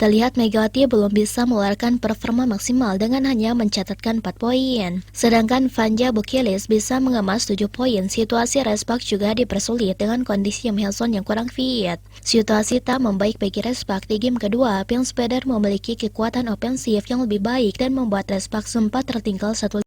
Terlihat Megawati belum bisa mengeluarkan performa maksimal dengan hanya mencatatkan 4 poin. Sedangkan Vanja Bukilis bisa mengemas 7 poin. Situasi Respak juga dipersulit dengan kondisi Yim Hyeson yang kurang fit. Situasi tak membaik bagi Respak di game kedua. Pim Speder memiliki kekuatan ofensif yang lebih baik dan membuat Respak sempat tertinggal 1.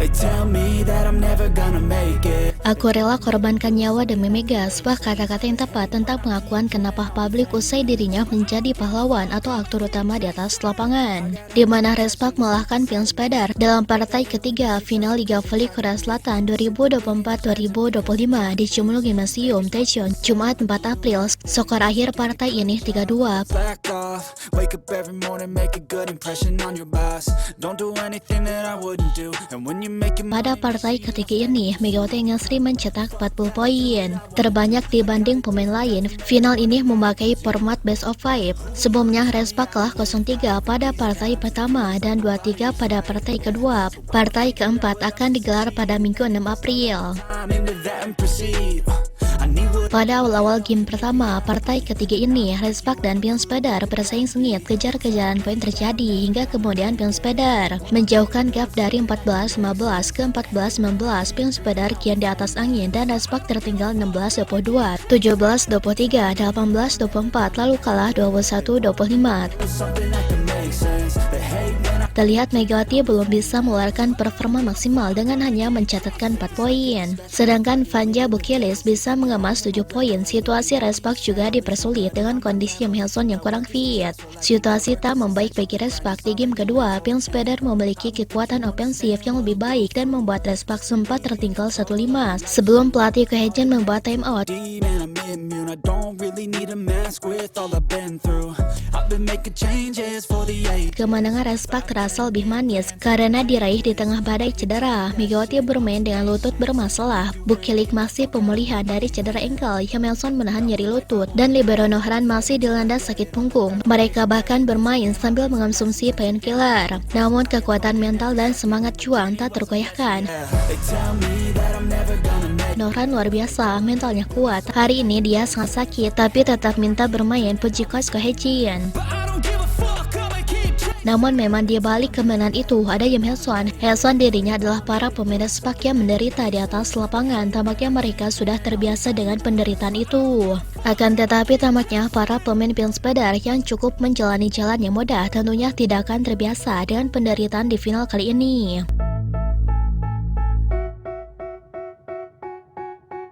They tell me that I'm never gonna make it. Aku rela korbankan nyawa demi Mega, sebuah kata-kata yang tepat tentang pengakuan kenapa publik usai dirinya menjadi pahlawan atau aktor utama di atas lapangan. Di mana Respak mengalahkan Pim Speder dalam partai ketiga final Liga Voli Korea Selatan 2024-2025 di Chumlu Gymnasium Daejeon, Jumat 4 April. Skor akhir partai ini 3-2. Black off, wake up every morning, make a good impression on your boss. Don't do anything that I wouldn't do. And when you make it Pada partai ketiga ini, Megawati Ngasri mencetak 40 poin, terbanyak dibanding pemain lain. Final ini memakai format best of 5. Sebelumnya Respak kalah 0-3 pada partai pertama dan 2-3 pada partai kedua. Partai keempat akan digelar pada Minggu 6 April. I'm into that and proceed. I need what Pada awal-awal game pertama, partai ketiga ini, Respak dan Pim Speder bersaing sengit, kejar-kejaran poin terjadi hingga kemudian Pim Speder menjauhkan gap dari 14-15 ke 14-19. Pim Speder kian di atas angin dan Respak tertinggal 16-22, 17-23, 18-24, lalu kalah 21-25. something that can make sense. They hate when I Terlihat Megawati belum bisa mengeluarkan performa maksimal dengan hanya mencatatkan 4 poin. Sedangkan Vanja Bukilis bisa mengemas 7 poin. Situasi Respak juga dipersulit dengan kondisi Yim Hyeson yang kurang fit. Situasi tak membaik bagi Respak di game kedua. Pim Speder memiliki kekuatan ofensif yang lebih baik dan membuat Respak sempat tertinggal 1-5 sebelum pelatih Kohejen membuat time out. and I'm immune. I don't really need a mask with all I've been through. I've been making changes for the age. Kemenangan Respak terasa lebih manis karena diraih di tengah badai cedera. Megawati bermain dengan lutut bermasalah. Bukilik masih pemulihan dari cedera engkel. Yim Hyeson menahan nyeri lutut dan libero Nohran masih dilanda sakit punggung. Mereka bahkan bermain sambil mengonsumsi painkiller. Namun kekuatan mental dan semangat juang tak tergoyahkan. They tell me that I'm never gonna make it. Nohran luar biasa, mentalnya kuat. Hari ini dia sangat sakit tapi tetap minta bermain, puji coach Kohejen. But I don't give a fuck. I'ma keep trying. Namun memang di balik kemenangan itu ada Yim Hyeson. Hyeson dirinya adalah para pemain Respak yang menderita di atas lapangan. Tampaknya mereka sudah terbiasa dengan penderitaan itu. Akan tetapi tampaknya para pemain Pim Speder yang cukup menjalani jalan yang mudah tentunya tidak akan terbiasa dengan penderitaan di final kali ini.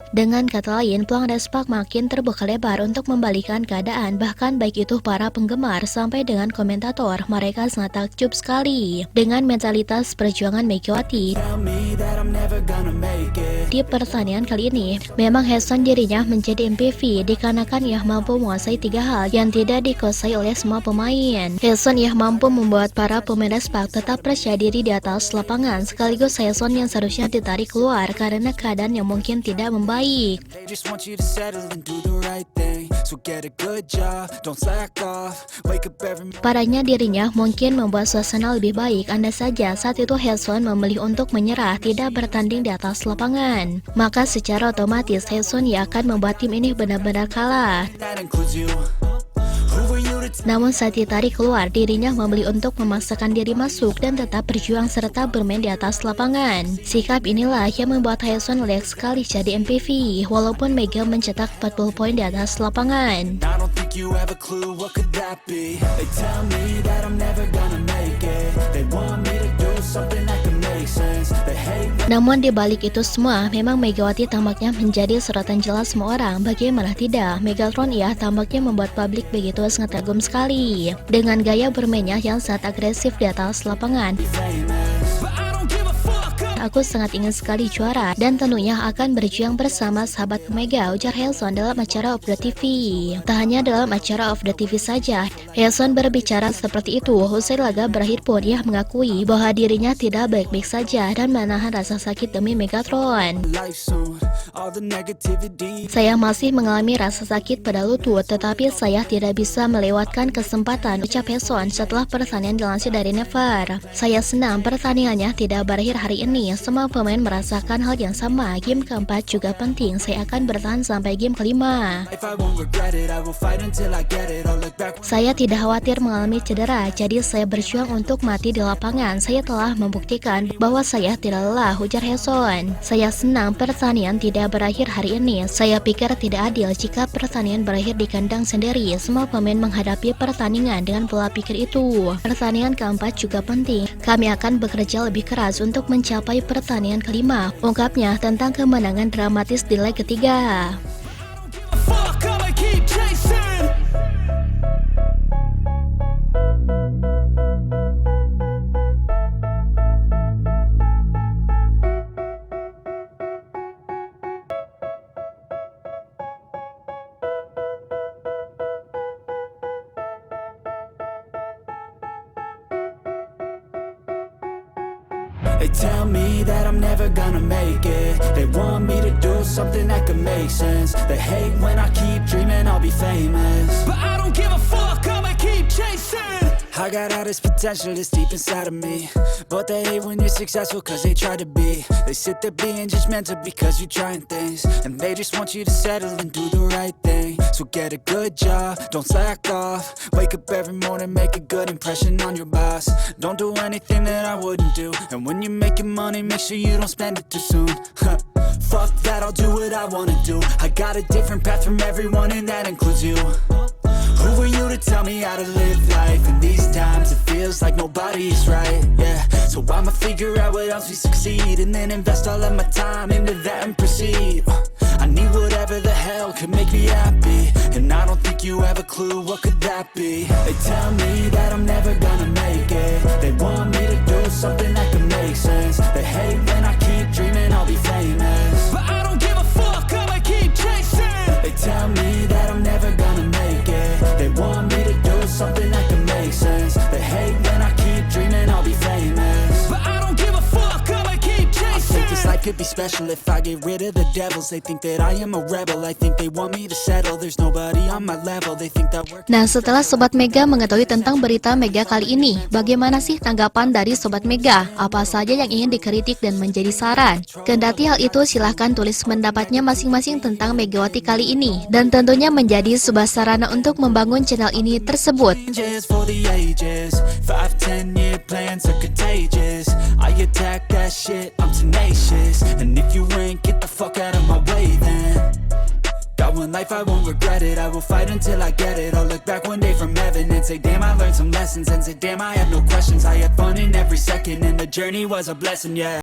Dengan kata lain, peluang Respak makin terbuka lebar untuk membalikan keadaan. Bahkan baik itu para penggemar sampai dengan komentator, mereka sangat takjub sekali dengan mentalitas perjuangan Megawati. Tell me that I'm never gonna make it. Di pertandingan kali ini, memang Hyeson dirinya menjadi MPV dikarenakan ia mampu menguasai 3 hal yang tidak dikuasai oleh semua pemain. Hyeson ia mampu membuat para pemain Respak tetap percaya diri di atas lapangan, sekaligus Hyeson yang seharusnya ditarik keluar karena keadaan yang mungkin tidak membaik. They just want you to settle and do the right thing. So get a good job, don't slack off. Wake up every Padanya dirinya mungkin membuat suasana lebih baik. Andai saja saat itu Hyeson memilih untuk menyerah, tidak bertanding di atas lapangan, maka secara otomatis Hyeson ia akan membuat tim ini benar-benar kalah. that includes you. Who were you to Namun saat ditarik keluar, dirinya memilih untuk memaksakan diri masuk dan tetap berjuang serta bermain di atas lapangan. Sikap inilah yang membuat Hyeson layak sekali jadi MPV, walaupun Mega mencetak 40 poin di atas lapangan. I don't think you have a clue, what could that be? They tell me that I'm never gonna make it. They want me to do something that can make sense. They hate when Namun di balik itu semua, memang Megawati tampaknya menjadi sorotan jelas semua orang. Bagaimana tidak, Megatron ia tampaknya membuat publik begitu sangat kagum sekali dengan gaya bermainnya yang sangat agresif di atas lapangan. famous. But I don't give a fuck. aku sangat ingin sekali juara dan tentunya akan berjuang bersama sahabat Mega, ujar Haesun dalam acara Off The TV. Tak hanya dalam acara Off The TV saja, Haesun berbicara seperti itu. Usai laga berakhir pun ia mengakui bahwa dirinya tidak baik-baik saja dan menahan rasa sakit demi Megatron. Saya masih mengalami rasa sakit pada lutut, tetapi saya tidak bisa melewatkan kesempatan, ucap Haesun setelah pertandingan dilansir dari Never. Saya senang pertandingannya tidak berakhir hari ini. Semua pemain merasakan hal yang sama. Game keempat juga penting. Saya akan bertahan sampai game kelima. Saya tidak khawatir mengalami cedera, jadi saya berjuang untuk mati di lapangan. Saya telah membuktikan bahwa saya tidak lelah, ujar Haesun. Saya senang pertandingan tidak berakhir hari ini. Saya pikir tidak adil jika pertandingan berakhir di kandang sendiri. Semua pemain menghadapi pertandingan dengan pola pikir itu. Pertandingan keempat juga penting. Kami akan bekerja lebih keras untuk mencapai pertandingan kelima, ungkapnya tentang kemenangan dramatis di leg ketiga. They tell me that I'm never gonna make it. They want me to do something that could make sense. They hate when I keep dreaming I'll be famous, but I don't give a fuck, I'ma keep chasing. I got all this potential that's deep inside of me, but they hate when you're successful cause they try to be. They sit there being judgmental because you're trying things, and they just want you to settle and do the right thing. So get a good job, don't slack off. Wake up every morning, make a good impression on your boss. Don't do anything that I wouldn't do, and when you're making money, make sure you don't spend it too soon. Fuck that, I'll do what I wanna do. I got a different path from everyone and that includes you. Who are you to tell me how to live life? In these times it feels like nobody's right, yeah. So I'ma figure out what else we succeed, and then invest all of my time into that and proceed. I need whatever the hell could make me happy, and I don't think you have a clue what could that be. They tell me that I'm never gonna make it. They want me to do something that could make sense. They hate when I keep dreaming I'll be famous, but I don't give a fuck, I'ma keep chasing. They tell me that I'm never gonna make it. They want me to do something that could make sense. They hate when I keep dreaming I'll be famous, but I don't give a fuck, I'ma keep chasing. I think this life could be special if I get rid of the devils. They think that I am a rebel. I think they want me to settle. There's nobody on my level. They think that we're... Nah, setelah Sobat Mega mengetahui tentang berita Mega kali ini, bagaimana sih tanggapan dari Sobat Mega? Apa saja yang ingin dikritik dan menjadi saran? Kendati hal itu, silahkan tulis pendapatnya masing-masing tentang Megawati kali ini, dan tentunya menjadi sebuah sarana untuk membangun channel ini tersebut. For the ages, 5-10-year plans are contagious. I attack that shit, I'm tenacious. And if you ain't, get the fuck out of my way then. Got one life, I won't regret it. I will fight until I get it. I'll look back one day from heaven and say, damn, I learned some lessons. And say, damn, I had no questions. I had fun in every second, and the journey was a blessing, yeah.